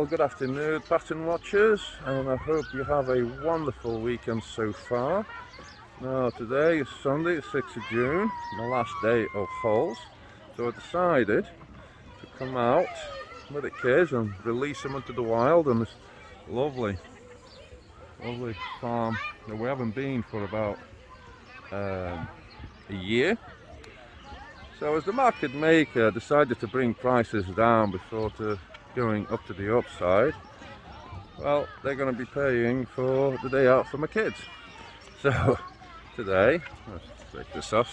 Well, good afternoon, pattern watchers, and I hope you have a wonderful weekend so far. Now, today is Sunday, the 6th of June, my last day of holes, so I decided to come out with the kids and release them into the wild on this lovely farm that we haven't been for about a year. So as the market maker, I decided to bring prices down before going up to the upside. Well, they're going to be paying for the day out for my kids. So today, let's take this off.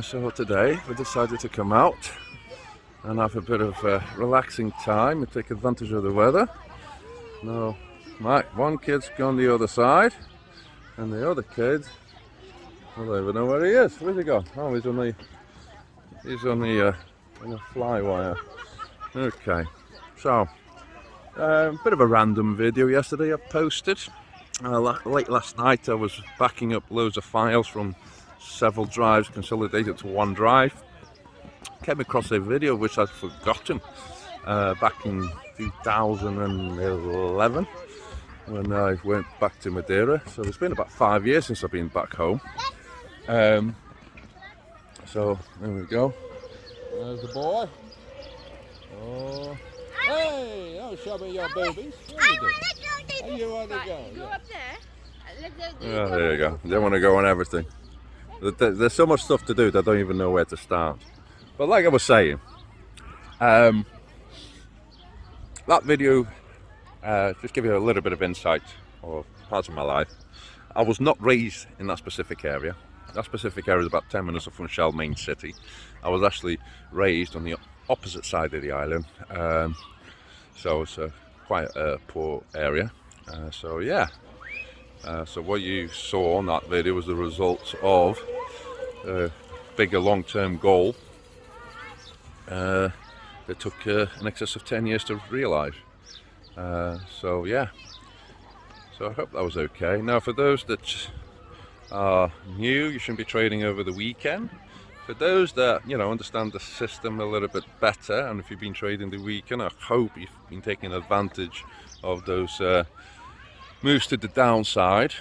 So today we decided to come out and have a bit of relaxing time and take advantage of the weather. Now, one kid's gone the other side, and the other kid, I don't even know where he is. Where's he gone? Oh, he's on the fly wire. Okay, so bit of a random video yesterday I posted. Late last night I was backing up loads of files from several drives consolidated to one drive. Came across a video which I'd forgotten back in 2011 when I went back to Madeira. So it's been about 5 years since I've been back home. So there we go. There's the boy. Oh, hey! Oh, show me your boobies. Where you want to go? Go up there. Oh, there you go. They want to go on everything. There's so much stuff to do that I don't even know where to start. But like I was saying, that video, just give you a little bit of insight of parts of my life. I was not raised in that specific area. That specific area is about 10 minutes from Shell main city. I was actually raised on the opposite side of the island, so it's quite a poor area. So yeah, so what you saw on that video was the result of a bigger long-term goal that took in excess of 10 years to realise. So yeah, so I hope that was okay. Now, for those that are new, you shouldn't be trading over the weekend. For those that understand the system a little bit better, and if you've been trading the weekend, I hope you've been taking advantage of those moves to the downside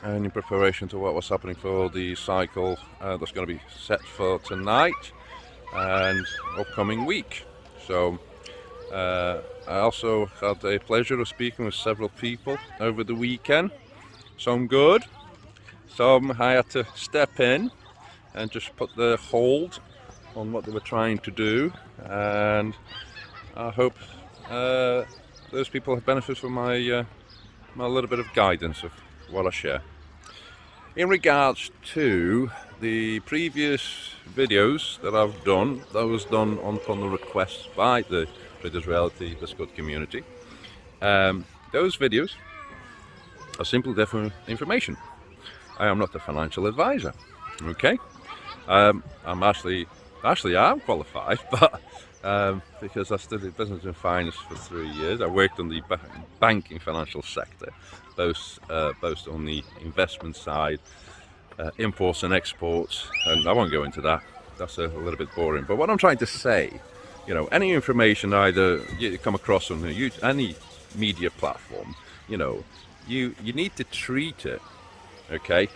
and in preparation to what was happening for the cycle that's going to be set for tonight and upcoming week. So I also had the pleasure of speaking with several people over the weekend. Some good, some I had to step in and just put the hold on what they were trying to do, and I hope those people have benefited from my little bit of guidance of what I share. In regards to the previous videos that I've done, that was done upon the request by the Traders Reality Discord community. Those videos are simply there for information. I am not a financial advisor, okay? I'm actually I'm qualified, but because I studied business and finance for 3 years, I worked on the banking financial sector, both on the investment side, imports and exports, and I won't go into that. That's a little bit boring. But what I'm trying to say, any information either you come across on any media platform, you need to treat it, okay,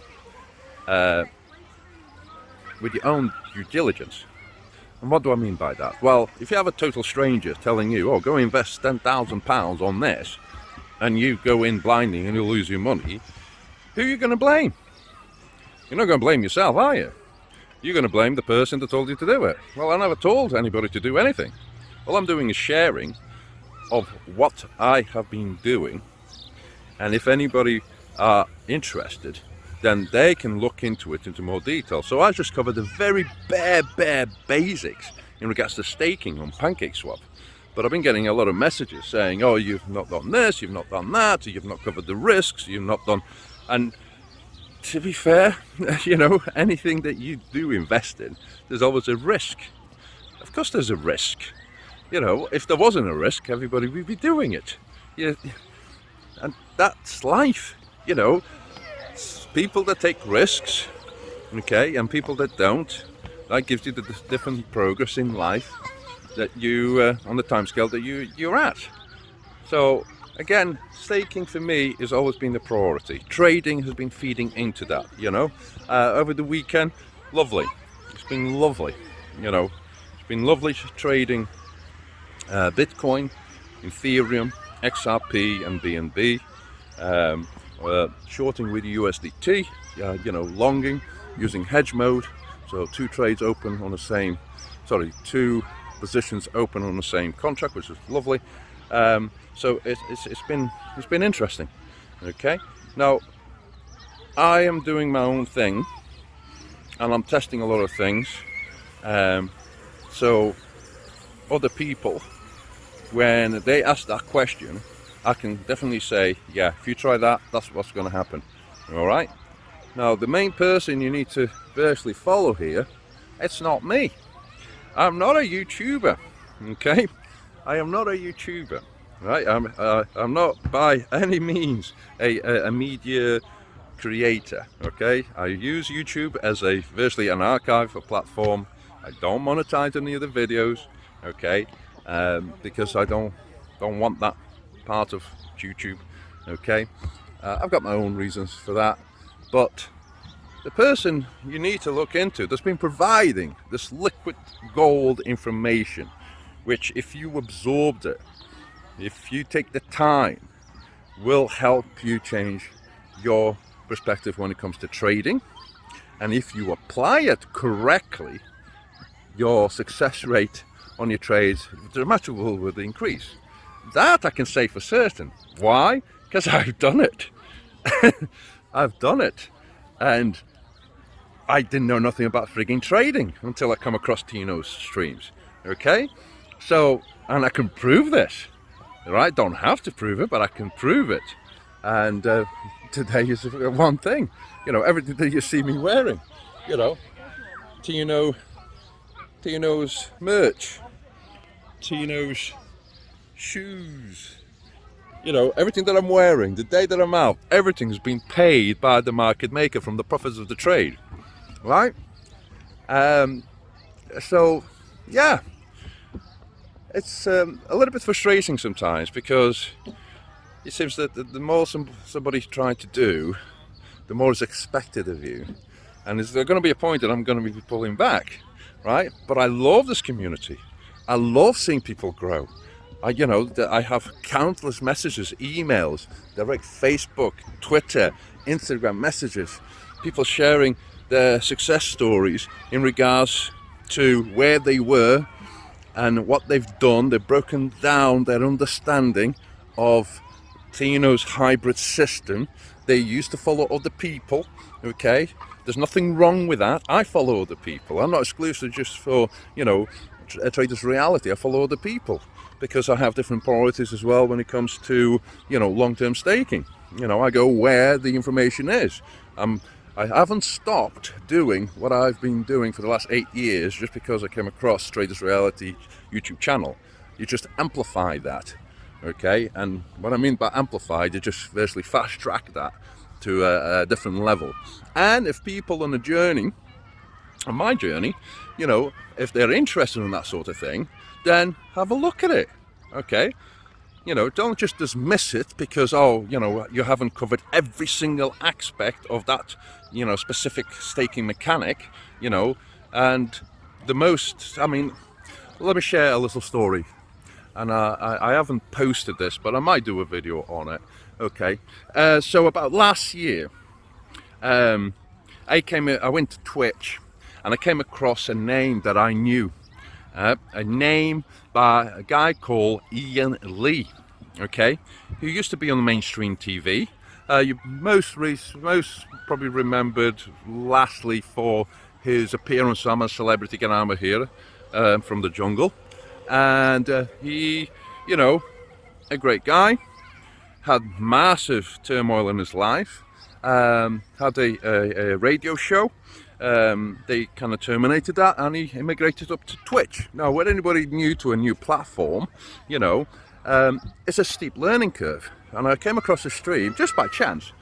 with your own due diligence. And what do I mean by that? Well, if you have a total stranger telling you, oh, go invest £10,000 on this, and you go in blindly and you'll lose your money, who are you going to blame? You're not going to blame yourself, are you? You're going to blame the person that told you to do it. Well, I never told anybody to do anything. All I'm doing is sharing of what I have been doing, and if anybody are interested, then they can look into it into more detail. So I just covered the very bare basics in regards to staking on PancakeSwap. But I've been getting a lot of messages saying, oh, you've not done this, you've not done that, you've not covered the risks, you've not done... And to be fair, anything that you do invest in, there's always a risk. Of course there's a risk. If there wasn't a risk, everybody would be doing it. And that's life, People that take risks, okay, and people that don't, that gives you the different progress in life that you, on the timescale that you're at. So again, staking for me has always been the priority. Trading has been feeding into that, you know. Over the weekend, lovely. It's been lovely, you know. It's been lovely trading Bitcoin, Ethereum, XRP and BNB. Shorting with USDT, you know, longing using hedge mode. So two trades open on the same, two positions open on the same contract, which is lovely. So it's been interesting. Okay, now I am doing my own thing, and I'm testing a lot of things. So other people, when they ask that question, I can definitely say, yeah, if you try that, that's what's going to happen. All right. Now, the main person you need to firstly follow here, it's not me. I'm not a YouTuber. Okay, I am not a YouTuber. Right. I'm not by any means a media creator. Okay, I use YouTube as virtually an archive, a platform. I don't monetize any of the videos. Okay, because I don't want that part of YouTube. Okay, I've got my own reasons for that, but the person you need to look into that's been providing this liquid gold information, which if you absorbed it, if you take the time, will help you change your perspective when it comes to trading, and if you apply it correctly, your success rate on your trades dramatically will increase. That I can say for certain. Why? Because I've done it. I've done it. And I didn't know nothing about frigging trading until I come across Tino's streams. Okay? So, and I can prove this. Right? Don't have to prove it, but I can prove it. And today is one thing. You know, everything that you see me wearing. You know, Tino's merch. Tino's shoes, you know, everything that I'm wearing, the day that I'm out, everything's been paid by the market maker from the profits of the trade, right? So yeah, it's a little bit frustrating sometimes, because it seems that the more somebody's trying to do, the more is expected of you, and there's going to be a point that I'm going to be pulling back, right? But I love this community. I love seeing people grow. I have countless messages, emails, direct Facebook, Twitter, Instagram messages, people sharing their success stories in regards to where they were and what they've done. They've broken down their understanding of Tino's hybrid system. They used to follow other people, okay? There's nothing wrong with that. I follow other people. I'm not exclusive just for, you know, a trader's reality. I follow other people because I have different priorities as well when it comes to, you know, long-term staking. You know, I go where the information is. I haven't stopped doing what I've been doing for the last 8 years just because I came across Trader's Reality YouTube channel. You just amplify that, okay? And what I mean by amplified, you just virtually fast track that to a different level. And if people on the journey, on my journey, you know, if they're interested in that sort of thing, then have a look at it, okay? You know, don't just dismiss it because, oh, you know, you haven't covered every single aspect of that, you know, specific staking mechanic, you know. And the most, I mean, let me share a little story. And I haven't posted this, but I might do a video on it, okay? So about last year, I went to Twitch, and I came across a name that I knew, a name by a guy called Ian Lee, okay, who used to be on the mainstream TV. You most probably remembered lastly for his appearance on a Celebrity Ganama here from the jungle, and he, you know, a great guy, had massive turmoil in his life, had a radio show. They kind of terminated that, and he immigrated up to Twitch. Now, when anybody new to a new platform, you know, it's a steep learning curve. And I came across a stream just by chance,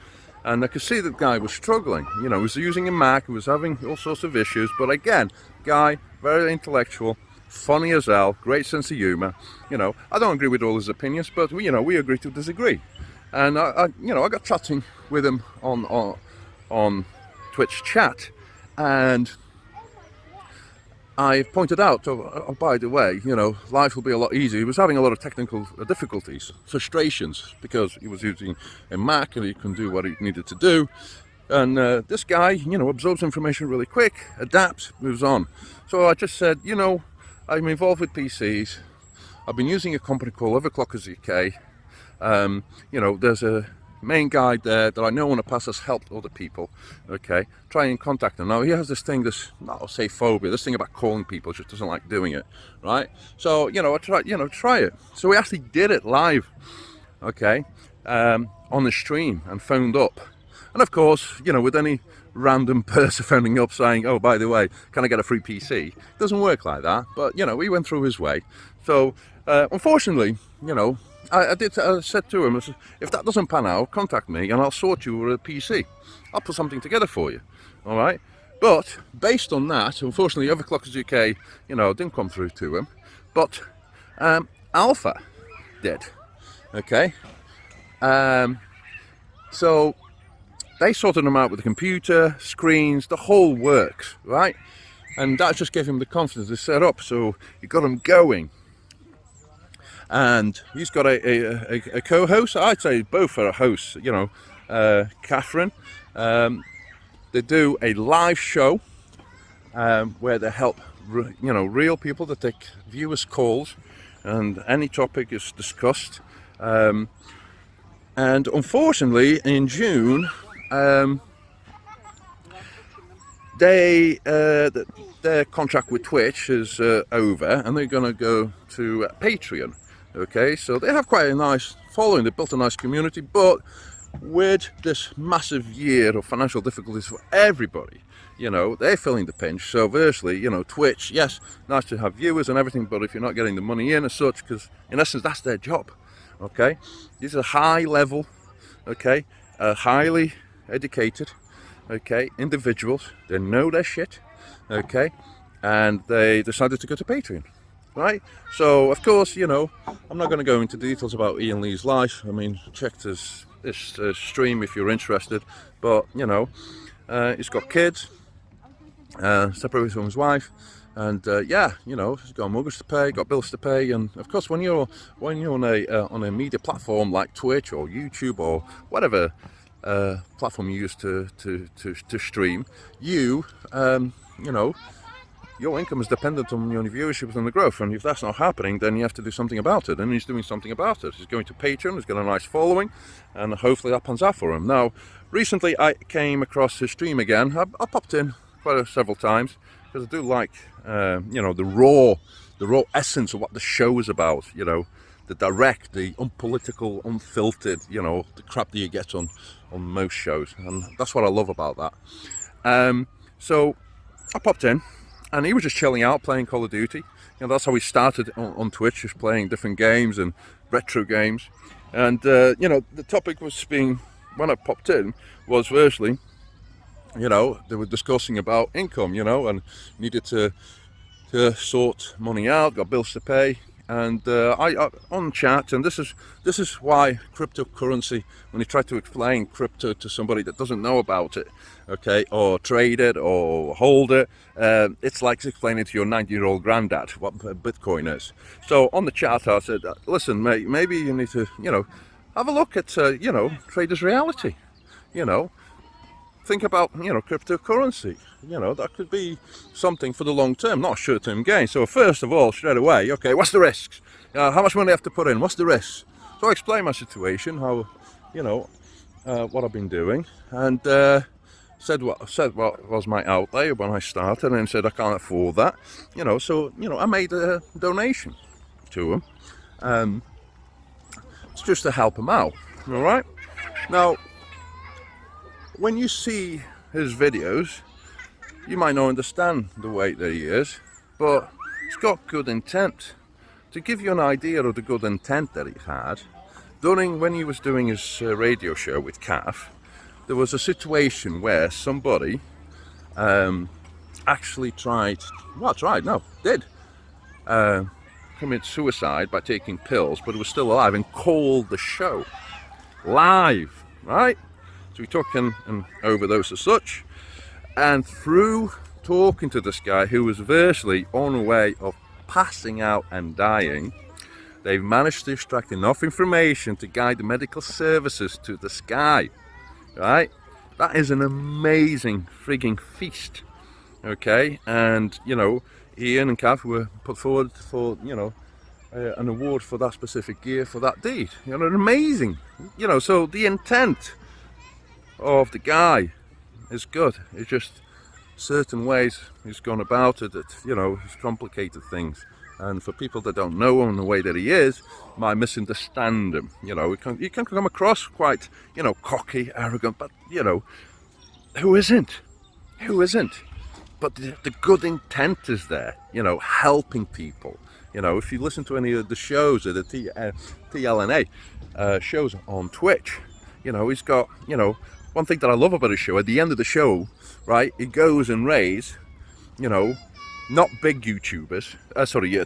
and I could see that the guy was struggling. You know, he was using a Mac, he was having all sorts of issues, but again, guy, very intellectual, funny as hell, great sense of humour. You know, I don't agree with all his opinions, but we agree to disagree. And I got chatting with him on Twitch chat, and I pointed out, oh, by the way, life will be a lot easier. He was having a lot of technical difficulties, frustrations, because he was using a Mac and he couldn't do what he needed to do. And this guy, absorbs information really quick, adapts, moves on. So I just said, I'm involved with PCs. I've been using a company called Overclockers UK. There's a main guy there that I know in the past has helped other people. Okay, try and contact him. Now he has this thing, I'll say phobia, this thing about calling people, just doesn't like doing it, right? So I tried, try it. So we actually did it live, okay, on the stream, and phoned up. And of course, with any random person phoning up saying, oh, by the way, can I get a free PC? It doesn't work like that. But we went through his way. So unfortunately, I said to him, if that doesn't pan out, contact me and I'll sort you with a PC. I'll put something together for you. All right. But based on that, unfortunately, Overclockers UK, didn't come through to him. But Alpha did. Okay. So they sorted them out with the computer, screens, the whole works, right? And that just gave him the confidence to set up. So he got him going. And he's got a co-host. I'd say both are hosts, Catherine. They do a live show where they help, real people to take viewers' calls, and any topic is discussed. And unfortunately, in June, their contract with Twitch is over, and they're going to go to Patreon. Okay, so they have quite a nice following. They built a nice community, but with this massive year of financial difficulties for everybody, they're feeling the pinch. So virtually, Twitch, yes, nice to have viewers and everything, but if you're not getting the money in as such, because in essence that's their job. Okay, these are high level, okay, highly educated, okay, individuals. They know their shit, okay, and they decided to go to Patreon. Right, so of course, I'm not going to go into details about Ian Lee's life. I mean, check this stream if you're interested. But he's got kids, separated from his wife, and he's got mortgage to pay, got bills to pay, and of course, when you're on a media platform like Twitch or YouTube or whatever platform you use to stream, your income is dependent on your viewership and the growth, and if that's not happening, then you have to do something about it, and he's doing something about it. He's going to Patreon, he's got a nice following, and hopefully that pans out for him. Now, recently I came across his stream again. I popped in several times, because I do like, the raw essence of what the show is about, the direct, the unpolitical, unfiltered, the crap that you get on most shows, and that's what I love about that. So I popped in, and he was just chilling out, playing Call of Duty. That's how he started on Twitch, just playing different games and retro games. And, the topic was when I popped in, was virtually, they were discussing about income, and needed to sort money out, got bills to pay. And I on chat, and this is why cryptocurrency, when you try to explain crypto to somebody that doesn't know about it, okay, or trade it or hold it, it's like explaining to your 90-year-old granddad what Bitcoin is. So on the chat I said, listen mate, maybe you need to, have a look at, Traders Reality, think about, cryptocurrency. That could be something for the long term, not short-term gain. So first of all, straight away, okay, what's the risks? How much money do I have to put in? What's the risks? So I explained my situation, how, what I've been doing, and said what was my outlay when I started, and said I can't afford that. So I made a donation to him. It's just to help him out. All right. Now, when you see his videos, you might not understand the way that he is, but it's got good intent. To give you an idea of the good intent that he had, when he was doing his radio show with Calf, there was a situation where somebody actually did commit suicide by taking pills, but he was still alive, and called the show live, right? So he took an overdose as such, and through talking to this guy who was virtually on the way of passing out and dying, they've managed to extract enough information to guide the medical services to this guy, right? That is an amazing frigging feast, okay? And, you know, Ian and Kath were put forward for, you know, an award for that specific year for that deed. You know, amazing. You know, so the intent of the guy is good. It's just certain ways he's gone about it that, you know, he's complicated things. And for people that don't know him the way that he is, might misunderstand him. You know, he can come across quite, you know, cocky, arrogant, but, you know, who isn't? Who isn't? But the good intent is there, you know, helping people. You know, if you listen to any of the shows, or the TLNA shows on Twitch, you know, he's got, you know, one thing that I love about his show, at the end of the show, right, he goes and raises, you know, not big YouTubers,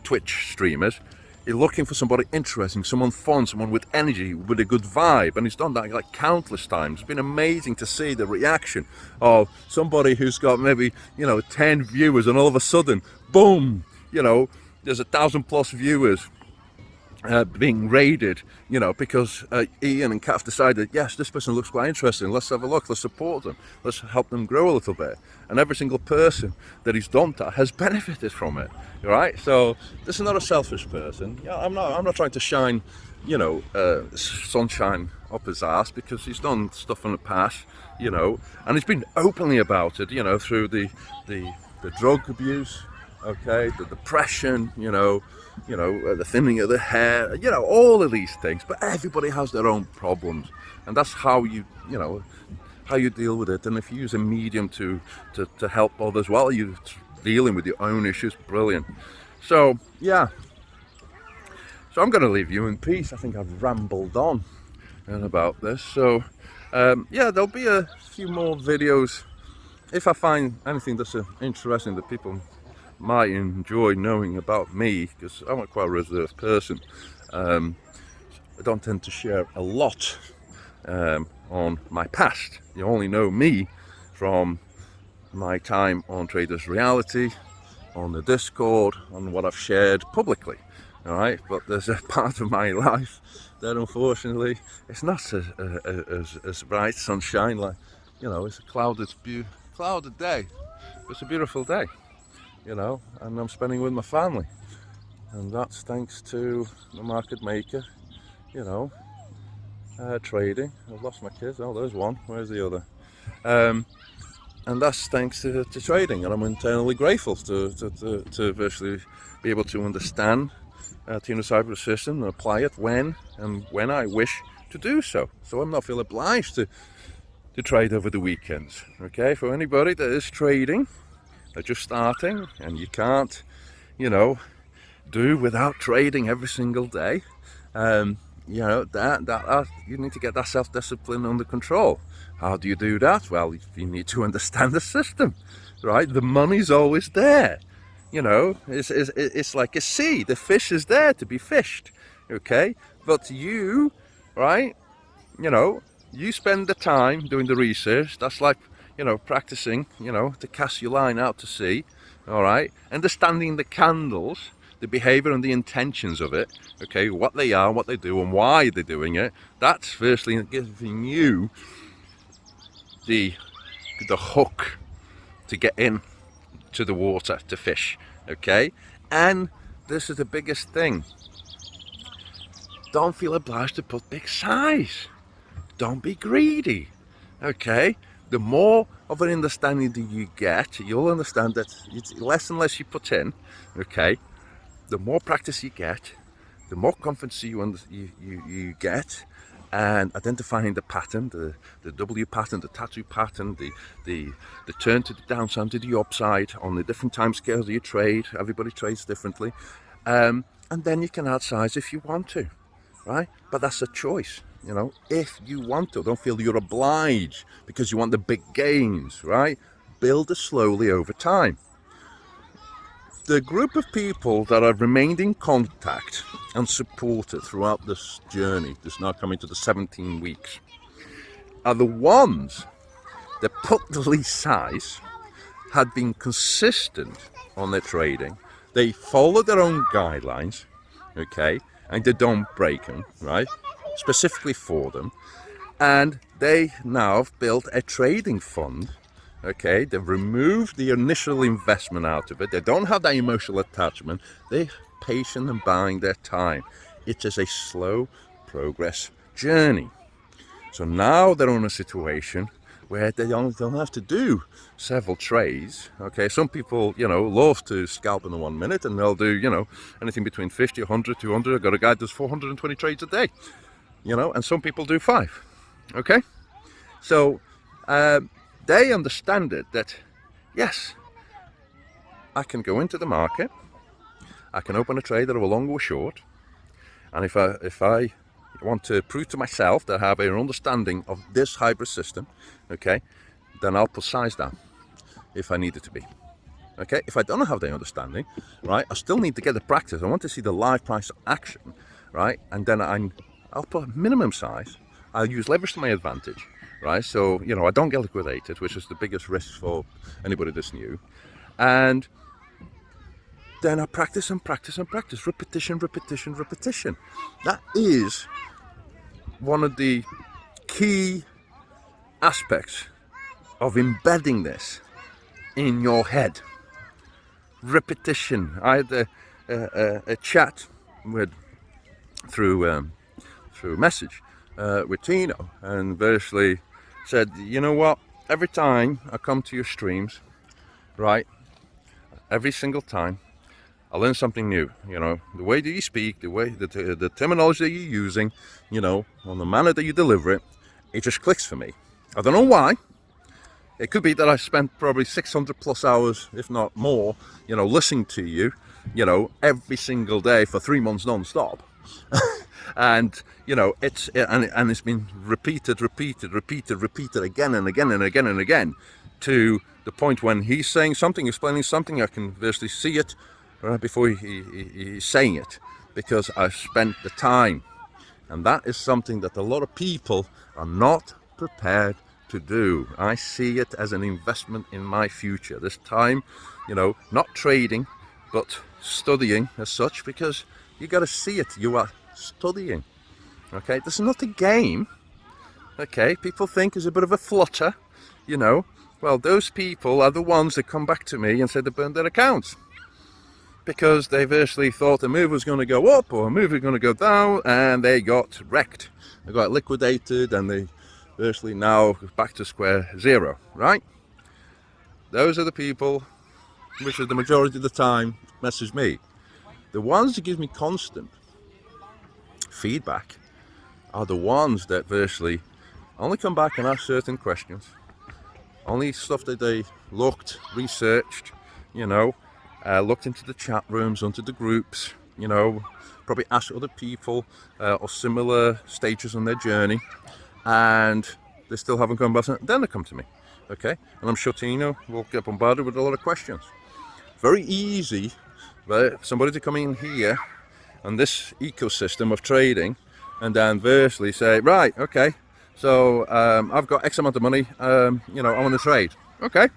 Twitch streamers. He's looking for somebody interesting, someone fun, someone with energy, with a good vibe. And he's done that like countless times. It's been amazing to see the reaction of somebody who's got maybe, you know, 10 viewers, and all of a sudden, boom, you know, there's 1,000+ viewers being raided, you know, because Ian and Kath decided, yes, this person looks quite interesting, let's have a look, let's support them, let's help them grow a little bit. And every single person that he's done that has benefited from it, right? So this is not a selfish person. Yeah, I'm not trying to shine, you know, sunshine up his ass, because he's done stuff in the past, you know, and he's been openly about it, you know, through the drug abuse, okay, the depression, you know, the thinning of the hair, you know, all of these things. But everybody has their own problems, and that's how you know, how you deal with it. And if you use a medium to help others while you're dealing with your own issues, brilliant. So yeah, so I'm going to leave you in peace. I think I've rambled on about this. So yeah, there'll be a few more videos if I find anything that's interesting that people might enjoy knowing about me, because I'm a quite reserved person. I don't tend to share a lot on my past. You only know me from my time on Traders Reality, on the Discord, on what I've shared publicly. All right, but there's a part of my life that unfortunately it's not as bright sunshine. Like, you know, it's a clouded day. It's a beautiful day, you know, and I'm spending with my family, and that's thanks to the market maker, you know, trading. I've lost my kids. Oh, there's one. Where's the other? And that's thanks to trading, and I'm eternally grateful to virtually be able to understand Tino Cyber system and apply it when I wish to do so. So I'm not feel obliged to trade over the weekends. Okay, for anybody that is trading, they're just starting, and you can't, you know, do without trading every single day. You know, that you need to get that self-discipline under control. How do you do that? Well, you need to understand the system, right? The money's always there. You know, it's like a sea. The fish is there to be fished, okay? But you, right, you know, you spend the time doing the research. That's like, you know, practicing, you know, to cast your line out to sea, all right? Understanding the candles, the behavior and the intentions of it, okay? What they are, what they do, and why they're doing it. That's firstly giving you the hook to get in to the water to fish, okay? And this is the biggest thing. Don't feel obliged to put big size. Don't be greedy, okay? The more of an understanding that you get, you'll understand that it's less and less you put in, okay? The more practice you get, the more confidence you get, and identifying the pattern, the W pattern, the tattoo pattern, the turn to the downside, to the upside, on the different time scales that you trade. Everybody trades differently, and then you can add size if you want to, right? But that's a choice, you know. If you want to, don't feel you're obliged because you want the big gains, right? Build it slowly over time. the group of people that have remained in contact and supported throughout this journey, this now coming to the 17 weeks, are the ones that put the least size, had been consistent on their trading. They follow their own guidelines, okay, and they don't break them, right, specifically for them. And they now have built a trading fund, okay. They've removed the initial investment out of it. They don't have that emotional attachment. They're patient and buying their time. It is a slow progress journey. So now they're in a situation where they don't have to do several trades, okay. Some people, love to scalp in the 1 minute, and they'll do, anything between 50, 100, 200. I've got a guy that does 420 trades a day, and some people do 5, okay. So they understand it, that yes, I can go into the market, I can open a trade that are long or short, and if I want to prove to myself that I have an understanding of this hybrid system, okay, then I'll put size down if I need it to be, okay. If I don't have the understanding, right, I still need to get the practice. I want to see the live price action, right, and then I'll put a minimum size. I'll use leverage to my advantage, right, so I don't get liquidated, which is the biggest risk for anybody that's new. And then I practice and practice and practice, repetition. That is one of the key aspects of embedding this in your head. Repetition. I had a chat through message with Tino, and basically said, you know what, every time I come to your streams, right, every single time I learn something new. The way that you speak, the way the terminology that you're using, on the manner that you deliver it, it just clicks for me. I don't know why. It could be that I spent probably 600 plus hours, if not more, listening to you, every single day for 3 months non-stop. And it's been repeated again and again, to the point when he's saying something, explaining something, I can virtually see it right before he's saying it, because I've spent the time. And that is something that a lot of people are not prepared to do. I see it as an investment in my future. This time, not trading, but studying as such, because you got to see it. You are studying, okay. This is not a game, okay. People think it's a bit of a flutter, well, those people are the ones that come back to me and say they burned their accounts because they virtually thought a move was going to go up or a move was going to go down, and they got wrecked, they got liquidated, and they virtually now back to square zero, right? Those are the people which are the majority of the time message me. The ones that give me constant feedback are the ones that virtually only come back and ask certain questions, only stuff that they looked, researched, looked into the chat rooms, onto the groups, probably asked other people or similar stages on their journey, and they still haven't come back. Then they come to me, okay. And I'm sure Tino will get bombarded with a lot of questions. Very easy for somebody to come in here and this ecosystem of trading, and then virtually say, right, okay, so I've got X amount of money, I want to trade. Okay,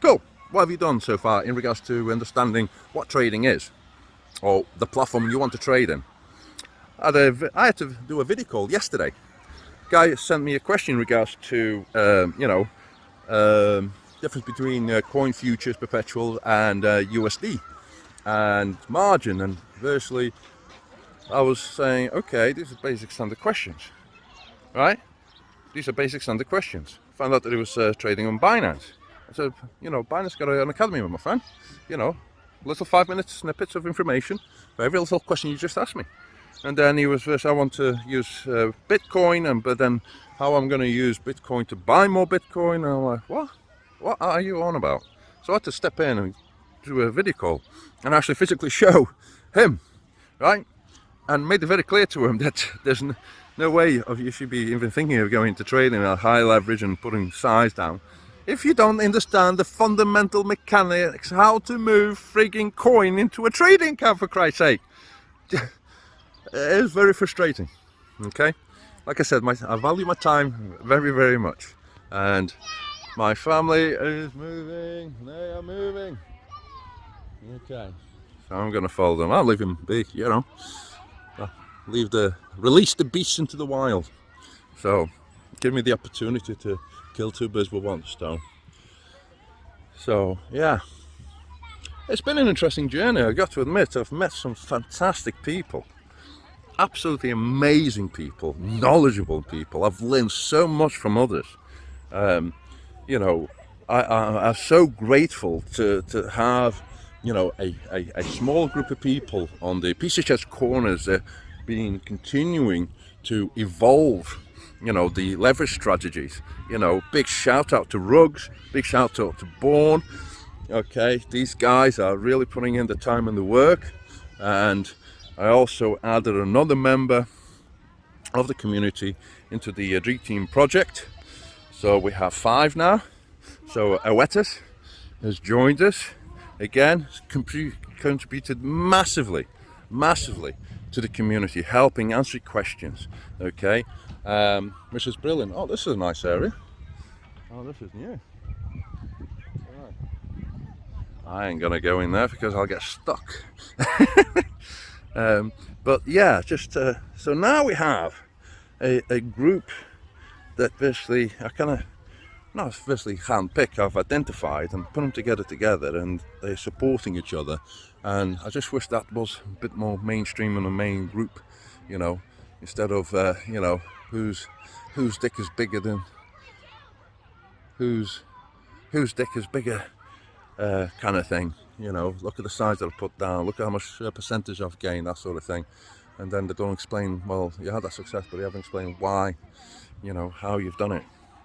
cool. What have you done so far in regards to understanding what trading is, or the platform you want to trade in? I had to do a video call yesterday. Guy sent me a question in regards to difference between coin futures, perpetual, and USD and margin, and virtually I was saying, okay, these are basic standard questions, right? These are basic standard questions. Found out that it was trading on Binance. I said, Binance got an academy, my friend. Little 5-minute snippets of information for every little question you just asked me. And then he was, I want to use Bitcoin, but then how I'm going to use Bitcoin to buy more Bitcoin. And I'm like, what? What are you on about? So I had to step in and do a video call and actually physically show him, right? And made it very clear to him that there's no way of you should be even thinking of going into trading at high leverage and putting size down if you don't understand the fundamental mechanics, how to move frigging coin into a trading account, for Christ's sake. It is very frustrating. Okay, like I said, I value my time very, very much, and my family is moving. They are moving. Okay, so I'm gonna follow them. I'll leave them be, you know. Release the beasts into the wild. So, give me the opportunity to kill two birds with one stone. So, yeah, it's been an interesting journey. I got to admit, I've met some fantastic people, absolutely amazing people, knowledgeable people. I've learned so much from others. You know, I'm so grateful to have, you know, a small group of people on the PcShed corners continuing to evolve, you know, the leverage strategies. You know, big shout out to Rugs, big shout out to Bourne. Okay, these guys are really putting in the time and the work. And I also added another member of the community into the Dream Team project. So we have 5 now. So Awetas has joined us again, contributed massively to the community, helping answer questions. Okay, which is brilliant. Oh, this is a nice area. Oh, this is new. Right. I ain't gonna go in there because I'll get stuck. But yeah, just so now we have a group that basically I kind of not obviously handpick, I've identified and put them together, and they're supporting each other. And I just wish that was a bit more mainstream in the main group, you know, instead of you know, whose dick is bigger than whose dick is bigger, kind of thing. You know, look at the size that I put down, look at how much percentage I've gained, that sort of thing. And then they don't explain, well, you had that success, but you haven't explained why, you know, how you've done it.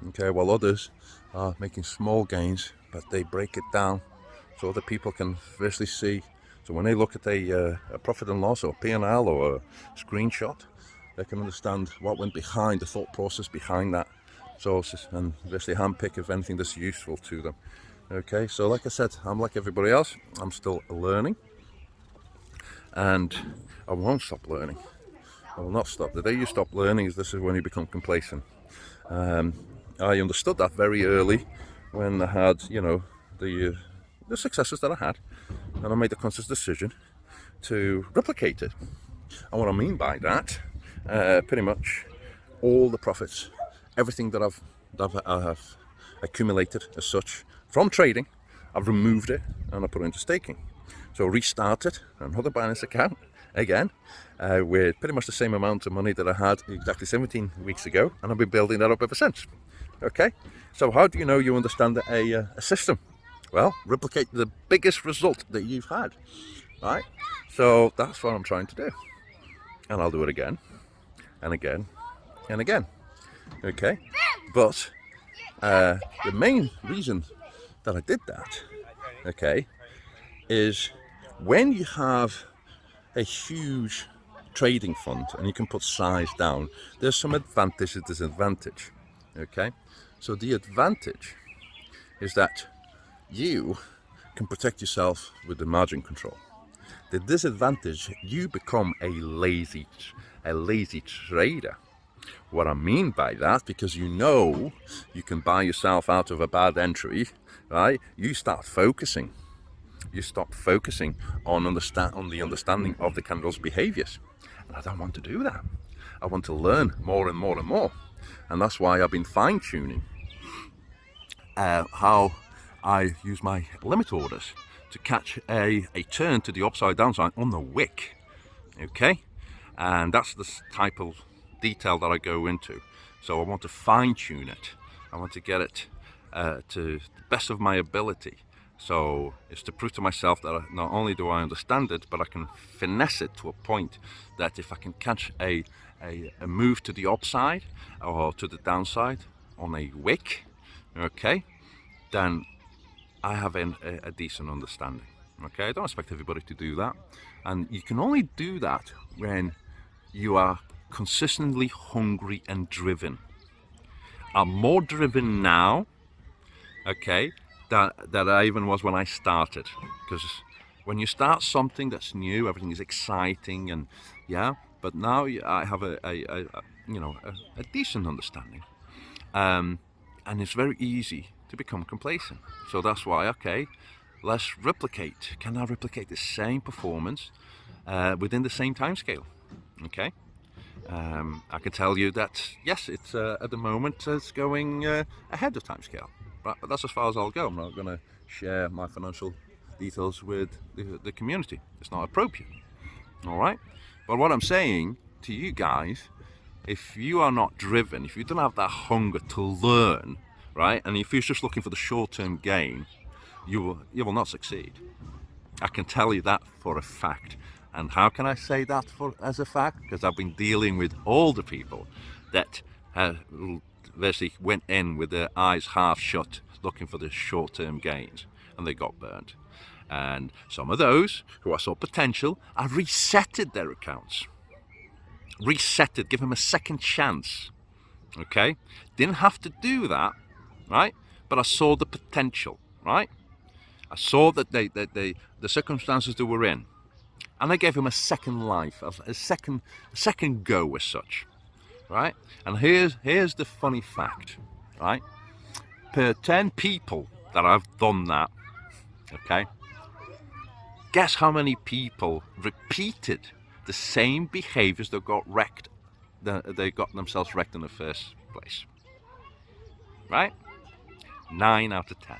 Okay, while others are making small gains, but they break it down so other people can visually see. So when they look at a profit and loss or P&L or a screenshot, they can understand what went behind the thought process behind that. So, and visually handpick if anything that's useful to them. Okay, so like I said, I'm like everybody else. I'm still learning, and I won't stop learning. I will not stop. The day you stop learning this is when you become complacent. I understood that very early when I had, you know, the successes that I had, and I made the conscious decision to replicate it. And what I mean by that, pretty much all the profits, everything that I have accumulated as such from trading, I've removed it and I put it into staking. So restarted another Binance account again with pretty much the same amount of money that I had exactly 17 weeks ago, and I've been building that up ever since. Okay, so how do you know you understand a system? Well, replicate the biggest result that you've had, right? So that's what I'm trying to do, and I'll do it again and again and again. Okay, but the main reason that I did that, okay, is when you have a huge trading fund and you can put size down, there's some advantage and disadvantage. Okay, so the advantage is that you can protect yourself with the margin control. The disadvantage, you become a lazy trader. What I mean by that, because you know you can buy yourself out of a bad entry, right? You start focusing. You stop focusing on the understanding of the candle's behaviors. And I don't want to do that. I want to learn more and more and more. And that's why I've been fine-tuning how I use my limit orders to catch a turn to the upside downside on the wick. Okay? And that's the type of detail that I go into. So I want to fine-tune it. I want to get it to the best of my ability. So it's to prove to myself that not only do I understand it, but I can finesse it to a point that if I can catch a move to the upside or to the downside on a wick, okay, then I have a decent understanding. Okay, I don't expect everybody to do that, and you can only do that when you are consistently hungry and driven. I'm more driven now okay, that I even was when I started. Because when you start something that's new, everything is exciting, and yeah. But now I have a decent understanding, and it's very easy to become complacent. So that's why, okay, let's replicate. Can I replicate the same performance within the same time scale? Okay. I can tell you that yes, it's at the moment it's going ahead of timescale, but that's as far as I'll go. I'm not going to share my financial details with the community. It's not appropriate. All right. But what I'm saying to you guys, if you are not driven, if you don't have that hunger to learn, right, and if you're just looking for the short-term gain, you will not succeed. I can tell you that for a fact. And how can I say that as a fact? Because I've been dealing with older people that basically went in with their eyes half shut, looking for the short-term gains, and they got burned. And some of those who I saw potential, I resetted their accounts. Resetted, give them a second chance. Okay? Didn't have to do that, right? But I saw the potential, right? I saw that the circumstances they were in, and I gave him a second life, a second go as such, right? And here's the funny fact, right? Per 10 people that I've done that, okay, guess how many people repeated the same behaviors that got wrecked, they got themselves wrecked in the first place, right? 9 out of 10.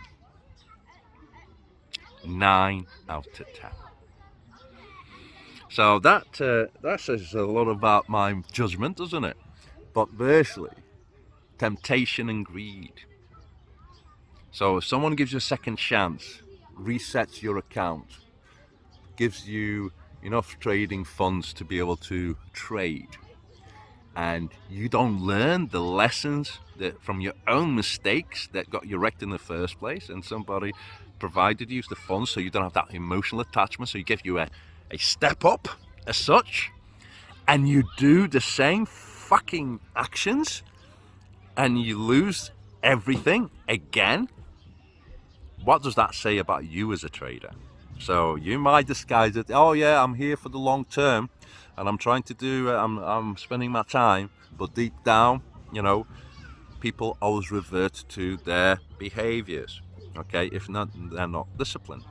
9 out of 10. So that says a lot about my judgment, doesn't it? But virtually, temptation and greed. So if someone gives you a second chance, resets your account, gives you enough trading funds to be able to trade, and you don't learn the lessons from your own mistakes that got you wrecked in the first place, and somebody provided you the funds so you don't have that emotional attachment, so he gave you a step up as such, and you do the same fucking actions and you lose everything again, what does that say about you as a trader? So you might disguise it, oh yeah, I'm here for the long term and I'm trying to do, I'm spending my time, but deep down, people always revert to their behaviors, okay, if not, they're not disciplined.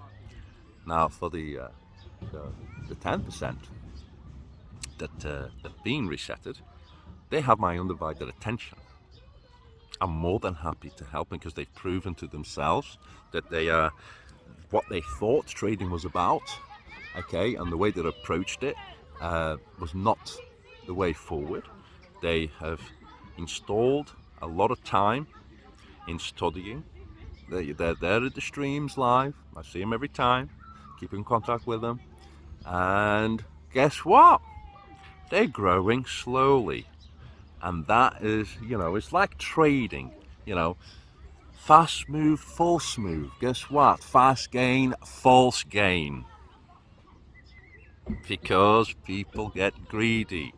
Now for the 10% that are being resetted, they have my undivided attention. I'm more than happy to help them because they've proven to themselves that they are what they thought trading was about, okay, and the way they approached it was not the way forward. They have installed a lot of time in studying. They're there at the streams live. I see them every time, keep in contact with them, and guess what? They're growing slowly. And that is, it's like trading, fast move, false move. Guess what? Fast gain, false gain. Because people get greedy.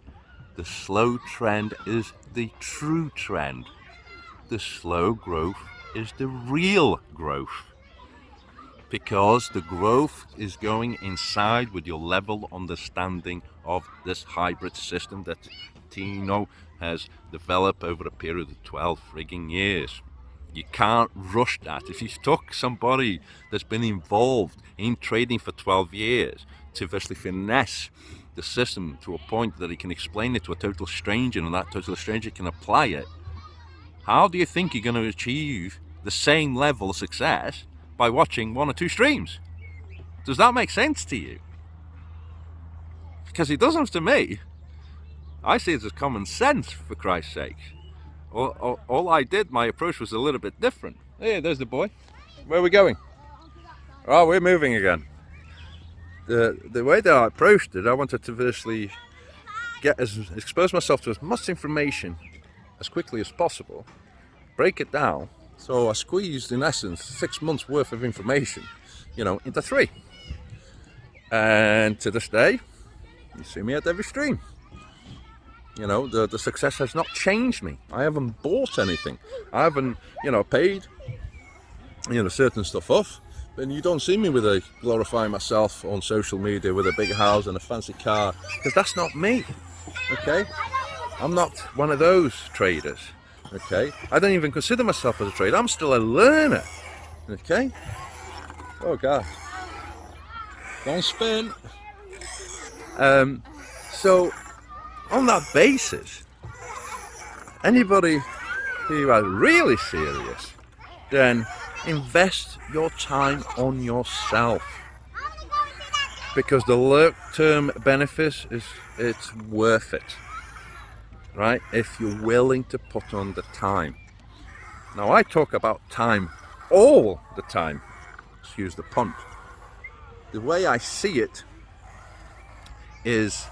The slow trend is the true trend. The slow growth is the real growth. Because the growth is going inside with your level understanding of this hybrid system that Tino has developed over a period of 12 frigging years. You can't rush that. If you took somebody that's been involved in trading for 12 years to virtually finesse the system to a point that he can explain it to a total stranger and that total stranger can apply it, how do you think you're going to achieve the same level of success by watching 1 or 2 streams? Does that make sense to you? Because it doesn't to me. I see it as common sense, for Christ's sake. All I did, my approach was a little bit different. Hey, there's the boy. Where are we going? Oh, we're moving again. The way that I approached it, I wanted to virtually expose myself to as much information as quickly as possible, break it down. So I squeezed, in essence, 6 months worth of information, into 3. And to this day, you see me at every stream. The success has not changed me. I haven't bought anything. I haven't, paid certain stuff off. But you don't see me with glorifying myself on social media with a big house and a fancy car, because that's not me. Okay, I'm not one of those traders. Okay, I don't even consider myself as a trader. I'm still a learner. Okay. Oh God, don't spin. So on that basis, anybody who are really serious, then invest your time on yourself, because the long-term benefits it's worth it, right? If you're willing to put on the time. Now I talk about time all the time, excuse the pun. The way I see it is,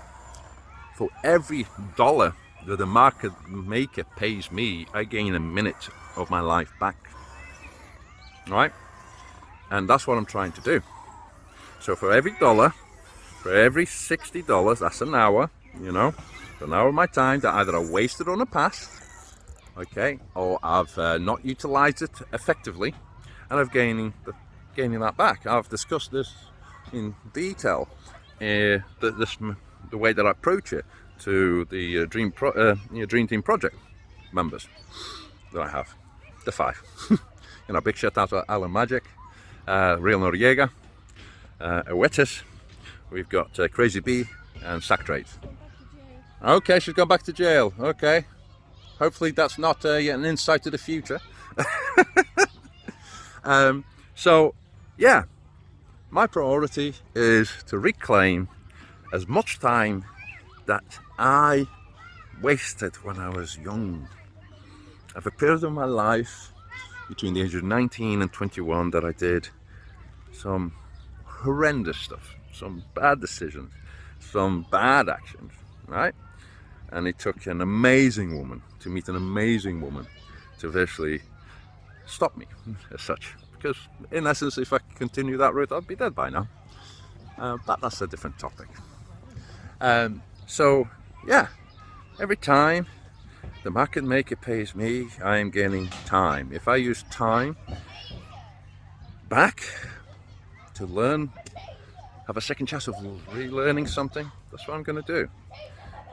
for every dollar that the market maker pays me, I gain a minute of my life back. Right? And that's what I'm trying to do. So for every dollar, for every $60, that's an hour, an hour of my time that either I wasted on the past, okay, or I've not utilized it effectively, and I'm gaining that back. I've discussed this in detail, the way that I approach it to the Dream Team Project members that I have, the 5. Big shout out to Alan Magic, Real Noriega, Oetis. We've got Crazy Bee and Sack Trade. Okay, she's gone back to jail. Okay, hopefully that's not an insight to the future. So yeah, my priority is to reclaim as much time that I wasted when I was young. I have a period of my life between the age of 19 and 21 that I did some horrendous stuff, some bad decisions, some bad actions, right? And it took an amazing woman to meet an amazing woman to virtually stop me as such. Because in essence, if I continue that route, I'd be dead by now. But that's a different topic. So yeah, every time the market maker pays me, I am gaining time. If I use time back to learn, have a second chance of relearning something, that's what I'm going to do.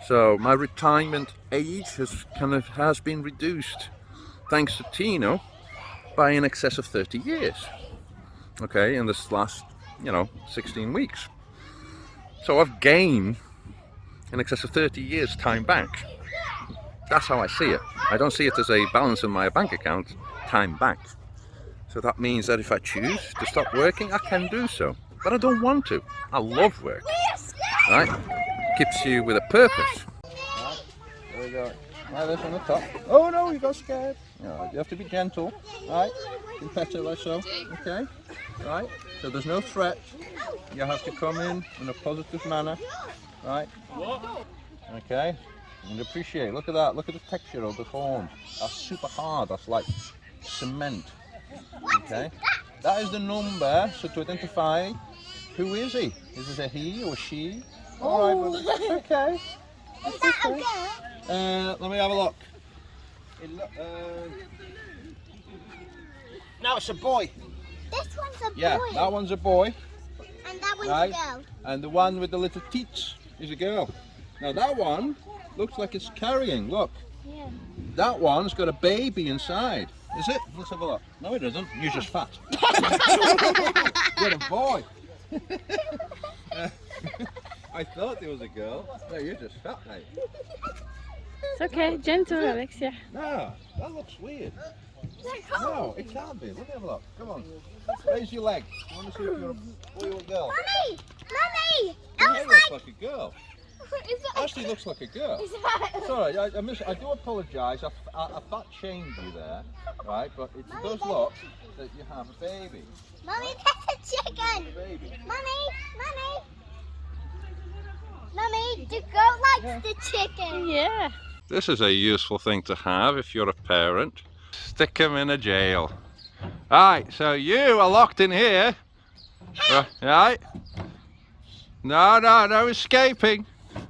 So my retirement age has been reduced, thanks to Tino, by in excess of 30 years. Okay, in this last 16 weeks. So I've gained in excess of 30 years time back. That's how I see it. I don't see it as a balance in my bank account, time back. So that means that if I choose to stop working, I can do so. But I don't want to. I love work. Right? Keeps you with a purpose. Right, there we go. Right, this on the top. Oh no, you got scared. You have to be gentle. Right? You pet it like so. Okay? Right? So there's no threat. You have to come in a positive manner. Right? Okay? And appreciate, look at that, look at the texture of the form. That's super hard, that's like cement. Okay, that is the number, so to identify who is he. Is this a he or she? Alright, well, okay. Is that a girl? Let me have a look. No, it's a boy. This one's a boy. Yeah, that one's a boy. And that one's right? a girl. And the one with the little teats is a girl. Now that one looks like it's carrying, look. Yeah. That one's got a baby inside. Is it? Let's have a look. No, it isn't. You're just fat. You're a boy. I thought it was a girl. No, you're just fat, mate. It's okay, gentle, Alexia. No, that looks weird. No, it can't be. Let me have a look. Come on. Raise your leg. I want to see if you're a boy or a girl. Mummy! Mummy! It looks like a girl. Is that Actually looks like a girl. Is that It's alright, I do apologise, I fat shamed you there, right? But it does look that you have a baby. Mummy, that's a chicken! A baby. Mummy! Mummy! Mummy, the girl likes the chicken! Yeah. This is a useful thing to have if you're a parent. Stick him in a jail. Alright, so you are locked in here. Right? No escaping.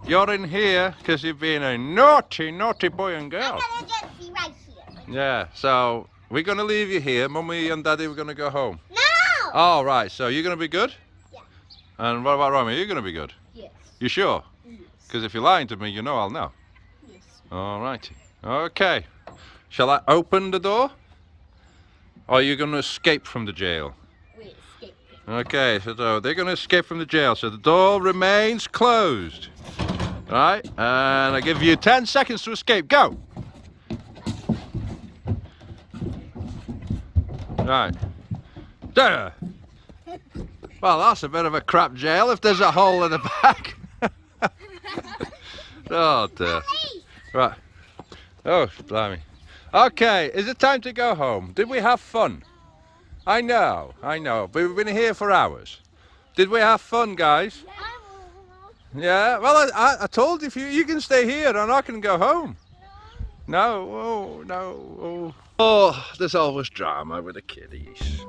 You're in here because you've been a naughty, naughty boy and girl. I'm gonna just be right here. Yeah, so we're going to leave you here. Mummy and Daddy, we're going to go home. No! All right, so you're going to be good? Yeah. And what about Romy? Are you going to be good? Yes. You sure? Yes. Because if you're lying to me, you know I'll know. Yes. All righty. Okay. Shall I open the door? Or are you going to escape from the jail? We're escaping. Okay, so they're going to escape from the jail. So the door remains closed. Right, and I give you 10 seconds to escape. Go! Right. There. Well, that's a bit of a crap jail if there's a hole in the back. Oh dear. Right. Oh, blimey. Okay, is it time to go home? Did we have fun? I know, but we've been here for hours. Did we have fun, guys? Yeah, well, I told you, you can stay here and I can go home. No, oh, no. Oh, there's always drama with the kiddies.